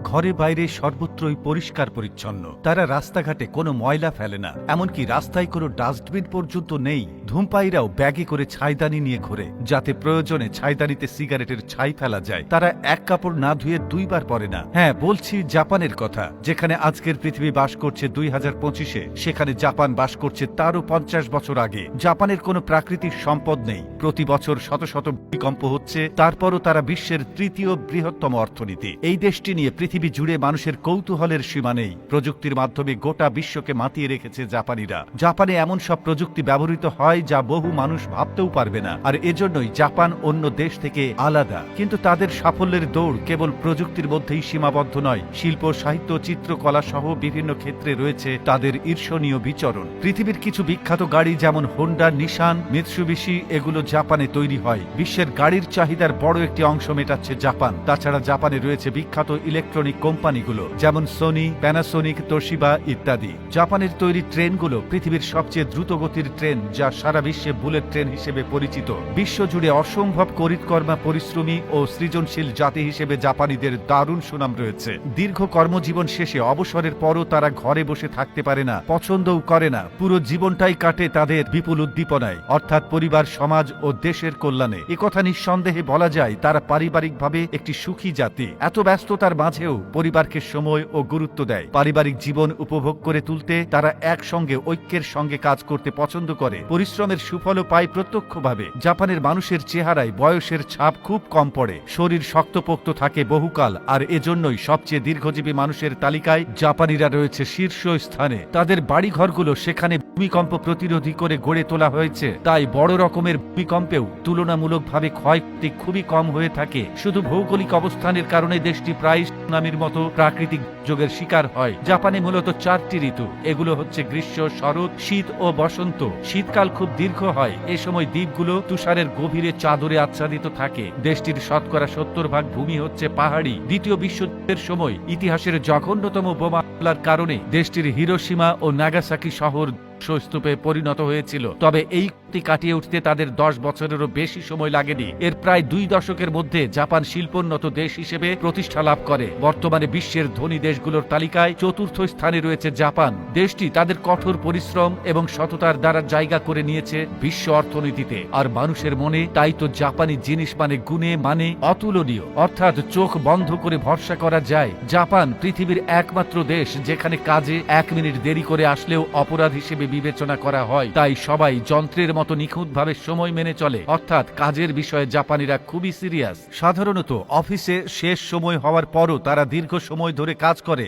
ঘরে বাইরে সর্বত্রই পরিষ্কার পরিচ্ছন্ন। তারা রাস্তাঘাটে কোনো ময়লা ফেলে না, এমনকি রাস্তায় কোনো ডাস্টবিন পর্যন্ত নেই। ধূমপায়ীরাও ব্যাগে করে ছাইদানি নিয়ে ঘোরে, যাতে প্রয়োজনে ছাইদানিতে সিগারেটের ছাই ফেলা যায়। তারা এক কাপড় না ধুয়ে দুইবার পরে না। হ্যাঁ, বলছি জাপানের কথা, যেখানে আজকের পৃথিবী বাস করছে 2025-এ, সেখানে জাপান বাস করছে তারও 50 বছর আগে। জাপানের কোনো প্রাকৃতিক সম্পদ নেই, প্রতি বছর শত শত ভূমিকম্প হচ্ছে, তারপরও তারা বিশ্বের তৃতীয় বৃহত্তম অর্থনীতি। এই দেশটি নিয়ে পৃথিবী জুড়ে মানুষের কৌতূহলের সীমা নেই। প্রযুক্তির মাধ্যমে গোটা বিশ্বকে মাতিয়ে রেখেছে জাপানিরা। জাপানে এমন সব প্রযুক্তি ব্যবহৃত হয় যা বহু মানুষ ভাবতেও পারবে না, আর এজন্যই জাপান অন্য দেশ থেকে আলাদা। কিন্তু তাদের সাফল্যের দৌড় কেবল প্রযুক্তির মধ্যেই সীমাবদ্ধ নয়। শিল্প, সাহিত্য, চিত্রকলা সহ বিভিন্ন ক্ষেত্রে রয়েছে তাদের ঈর্ষণীয় বিচরণ। পৃথিবীর কিছু বিখ্যাত গাড়ি যেমন হোন্ডা, নিশান, মিৎসুবিশি এগুলো জাপানে তৈরি হয়। বিশ্বের গাড়ির চাহিদার বড় একটি অংশ মেটাচ্ছে জাপান। তাছাড়া জাপানে রয়েছে বিখ্যাত ইলেকট্রনিক কোম্পানিগুলো যেমন সোনি, প্যানাসোনিক, তোশিবা ইত্যাদি। জাপানের তৈরি ট্রেনগুলো পৃথিবীর সবচেয়ে দ্রুতগতির ট্রেন, যা সারা বিশ্বে বুলেট ট্রেন হিসেবে পরিচিত। বিশ্বজুড়ে অসম্ভব করিতকর্মা, পরিশ্রমী ও সৃজনশীল জাতি হিসেবে জাপানিদের দারুণ সুনাম রয়েছে। দীর্ঘ কর্মজীবন শেষে অবসরের পরও তারা ঘরে বসে থাকতে পারে না, পছন্দও করে না। পুরো জীবনটাই কাটে তাদের বিপুল উদ্দীপনায়, অর্থাৎ পরিবার, সমাজ ও দেশের কল্যাণে। একথা নিঃসন্দেহে বলা যায় তারা পারিবারিকভাবে একটি সুখী জাতি। এত ব্যস্ততার মাঝেও পরিবারকে সময় ও গুরুত্ব দেয়। পারিবারিক জীবন উপভোগ করে তুলতে তারা একসঙ্গে ঐক্যের সঙ্গে কাজ করতে পছন্দ করে। পরিশ্রমের সুফলও পায় প্রত্যক্ষভাবে। জাপানের মানুষের চেহারায় বয়সের ছাপ খুব কম পড়ে, শরীর শক্তপোক্ত থাকে বহুকাল, আর এজন্যই সবচেয়ে দীর্ঘজীবী মানুষের তালিকায় জাপানিরা রয়েছে শীর্ষ স্থানে। তাদের বাড়িঘরগুলো সেখানে ভূমিকম্প প্রতিরোধী করে গড়ে তোলা হয়েছে, তাই বড় রকমের ভূমিকম্পেও তুলনামূলকভাবে ক্ষয়ক্ষতি খুবই কম হয়ে থাকে। শুধু ভৌগোলিক অবস্থানের কারণে দেশটি প্রায় সুনামির মতো প্রাকৃতিক দুর্যোগের শিকার হয়। জাপানে মূলত 4টি ঋতু, এগুলো হচ্ছে গ্রীষ্ম, শরৎ, শীত ও বসন্ত। শীতকাল খুব দীর্ঘ হয়, এ সময় দ্বীপগুলো তুষারের গভীরে চাদরে আচ্ছাদিত থাকে। দেশটির শতকরা 70% ভূমি হচ্ছে পাহাড়ি। দ্বিতীয় বিশ্বযুদ্ধের সময় ইতিহাসের জঘন্যতম বোমা হামলার কারণে দেশটির হিরোশিমা ও নাগাসাকি শহর স্তূপে পরিণত হয়েছিল। তবে এই ক্ষতি কাটিয়ে উঠতে তাদের 10 বছরেরও বেশি সময় লাগেনি। এর প্রায় 2 দশকের মধ্যে জাপান শিল্পোন্নত দেশ হিসেবে প্রতিষ্ঠা লাভ করে। বর্তমানে বিশ্বের ধনী দেশগুলোর তালিকায় 4র্থ স্থানে রয়েছে জাপান। দেশটি তাদের কঠোর পরিশ্রম এবং সততার দ্বারা জায়গা করে নিয়েছে বিশ্ব অর্থনীতিতে, আর মানুষের মনে তাই তো জাপানি জিনিস মানে গুণে মানে অতুলনীয়, অর্থাৎ চোখ বন্ধ করে ভরসা করা যায়। জাপান পৃথিবীর একমাত্র দেশ যেখানে কাজে 1 মিনিট দেরি করে আসলেও অপরাধ হিসেবে বিবেচনা করা হয়। তাই সবাই যন্ত্রের মতো নিখুঁতভাবে সময় মেনে চলে, অর্থাৎ কাজের বিষয়ে জাপানিরা খুবই সিরিয়াস। সাধারণত অফিসে শেষ সময় হওয়ার পরও তারা দীর্ঘ সময় ধরে কাজ করে।